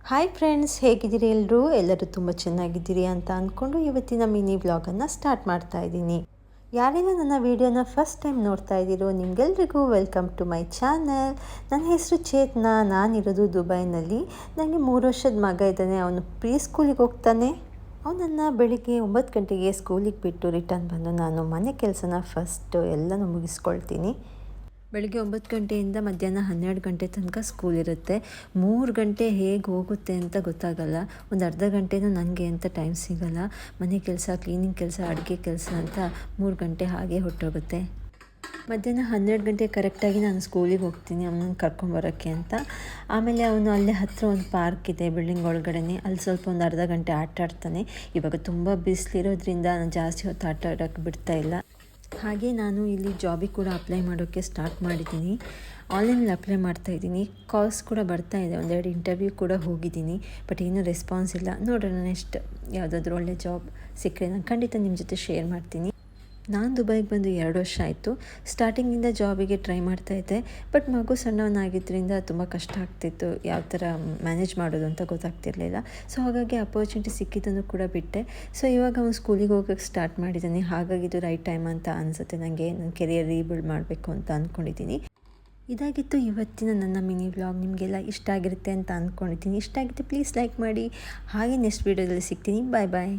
Hi friends, ಹೇಗಿದ್ದೀರಿ ಎಲ್ಲರೂ ತುಂಬ ಚೆನ್ನಾಗಿದ್ದೀರಿ ಅಂತ ಅಂದ್ಕೊಂಡು ಇವತ್ತಿನ ಮಿನಿ ವ್ಲಾಗನ್ನು ಸ್ಟಾರ್ಟ್ ಮಾಡ್ತಾ ಇದ್ದೀನಿ. ಯಾರೆಲ್ಲ ನನ್ನ ವಿಡಿಯೋನ ಫಸ್ಟ್ ಟೈಮ್ ನೋಡ್ತಾ ಇದ್ದೀರೋ ನಿಮಗೆಲ್ರಿಗೂ ವೆಲ್ಕಮ್ ಟು ಮೈ ಚಾನಲ್. ನನ್ನ ಹೆಸರು ಚೇತನಾ, ನಾನಿರೋದು ದುಬೈನಲ್ಲಿ. ನನಗೆ 3 ವರ್ಷದ ಮಗ ಇದ್ದಾನೆ. ಅವನು ಪ್ರೀ ಸ್ಕೂಲಿಗೆ ಹೋಗ್ತಾನೆ. ಅವನನ್ನು ಬೆಳಿಗ್ಗೆ 9 ಗಂಟೆಗೆ ಸ್ಕೂಲಿಗೆ ಬಿಟ್ಟು ರಿಟರ್ನ್ ಬಂದು ನಾನು ಮನೆ ಕೆಲಸನ ಫಸ್ಟು ಎಲ್ಲನೂ ಮುಗಿಸ್ಕೊಳ್ತೀನಿ. ಬೆಳಗ್ಗೆ 9 ಗಂಟೆಯಿಂದ ಮಧ್ಯಾಹ್ನ 12 ಗಂಟೆ ತನಕ ಸ್ಕೂಲ್ ಇರುತ್ತೆ. 3 ಗಂಟೆ ಹೇಗೆ ಹೋಗುತ್ತೆ ಅಂತ ಗೊತ್ತಾಗಲ್ಲ. ಒಂದು ಅರ್ಧ ಗಂಟೆನೂ ನನಗೆ ಅಂತ ಟೈಮ್ ಸಿಗಲ್ಲ. ಮನೆ ಕೆಲಸ, ಕ್ಲೀನಿಂಗ್ ಕೆಲಸ, ಅಡುಗೆ ಕೆಲಸ ಅಂತ 3 ಗಂಟೆ ಹಾಗೆ ಹೊರಟೋಗುತ್ತೆ. ಮಧ್ಯಾಹ್ನ 12 ಗಂಟೆ ಕರೆಕ್ಟಾಗಿ ನಾನು ಸ್ಕೂಲಿಗೆ ಹೋಗ್ತೀನಿ ಅವನನ್ನು ಕರ್ಕೊಂಬರೋಕ್ಕೆ ಅಂತ. ಆಮೇಲೆ ಅವನು ಅಲ್ಲೇ ಹತ್ತಿರ ಒಂದು ಪಾರ್ಕ್ ಇದೆ ಬಿಲ್ಡಿಂಗ್ ಒಳಗಡೆನೇ, ಅಲ್ಲಿ ಸ್ವಲ್ಪ ಒಂದು ಅರ್ಧ ಗಂಟೆ ಆಟ ಆಡ್ತಾನೆ. ಇವಾಗ ತುಂಬ ಬಿಸಿಲಿರೋದ್ರಿಂದ ನಾನು ಜಾಸ್ತಿ ಹೊತ್ತು ಆಟ ಆಡೋಕ್ಕೆ ಬಿಡ್ತಾಯಿಲ್ಲ. ಹಾಗೆ ನಾನು ಇಲ್ಲಿ ಜಾಬಿಗೆ ಕೂಡ ಅಪ್ಲೈ ಮಾಡೋಕ್ಕೆ ಸ್ಟಾರ್ಟ್ ಮಾಡಿದ್ದೀನಿ. ಆನ್ಲೈನಲ್ಲಿ ಅಪ್ಲೈ ಮಾಡ್ತಾಯಿದ್ದೀನಿ. ಕಾಲ್ಸ್ ಕೂಡ ಬರ್ತಾ ಇದೆ. 1-2 ಇಂಟರ್ವ್ಯೂ ಕೂಡ ಹೋಗಿದ್ದೀನಿ, ಬಟ್ ಏನೂ ರೆಸ್ಪಾನ್ಸ್ ಇಲ್ಲ. ನೋಡೋಣ ನೆಕ್ಸ್ಟ್ ಯಾವುದಾದ್ರೂ ಒಳ್ಳೆ ಜಾಬ್ ಸಿಕ್ಕರೆ ನಾನು ಖಂಡಿತ ನಿಮ್ಮ ಜೊತೆ ಶೇರ್ ಮಾಡ್ತೀನಿ. ನಾನು ದುಬೈಗೆ ಬಂದು 2 ವರ್ಷ ಆಯಿತು. ಸ್ಟಾರ್ಟಿಂಗಿಂದ ಜಾಬಿಗೆ ಟ್ರೈ ಮಾಡ್ತಾಯಿದ್ದೆ, ಬಟ್ ಮಗು ಸಣ್ಣವನಾಗಿದ್ದರಿಂದ ತುಂಬ ಕಷ್ಟ ಆಗ್ತಿತ್ತು. ಯಾವ ಥರ ಮ್ಯಾನೇಜ್ ಮಾಡೋದು ಅಂತ ಗೊತ್ತಾಗ್ತಿರ್ಲಿಲ್ಲ. ಸೊ ಹಾಗಾಗಿ ಅಪರ್ಚುನಿಟಿ ಸಿಕ್ಕಿದ್ದನ್ನು ಕೂಡ ಬಿಟ್ಟೆ. ಸೊ ಇವಾಗ ಅವನು ಸ್ಕೂಲಿಗೆ ಹೋಗೋಕ್ಕೆ ಸ್ಟಾರ್ಟ್ ಮಾಡಿದ್ದಾನೆ. ಹಾಗಾಗಿ ಇದು ರೈಟ್ ಟೈಮ್ ಅಂತ ಅನಿಸುತ್ತೆ ನನಗೆ. ನನ್ನ ಕೆರಿಯರ್ ರೀಬಿಲ್ಡ್ ಮಾಡಬೇಕು ಅಂತ ಅಂದ್ಕೊಂಡಿದ್ದೀನಿ. ಇದಾಗಿತ್ತು ಇವತ್ತಿನ ನನ್ನ ಮಿನಿ ವ್ಲಾಗ್. ನಿಮಗೆಲ್ಲ ಇಷ್ಟ ಆಗಿರುತ್ತೆ ಅಂತ ಅಂದ್ಕೊಂಡಿದ್ದೀನಿ. ಇಷ್ಟ ಆಗಿತ್ತು ಪ್ಲೀಸ್ ಲೈಕ್ ಮಾಡಿ. ಹಾಗೆ ನೆಕ್ಸ್ಟ್ ವೀಡಿಯೋದಲ್ಲಿ ಸಿಗ್ತೀನಿ. ಬಾಯ್ ಬಾಯ್.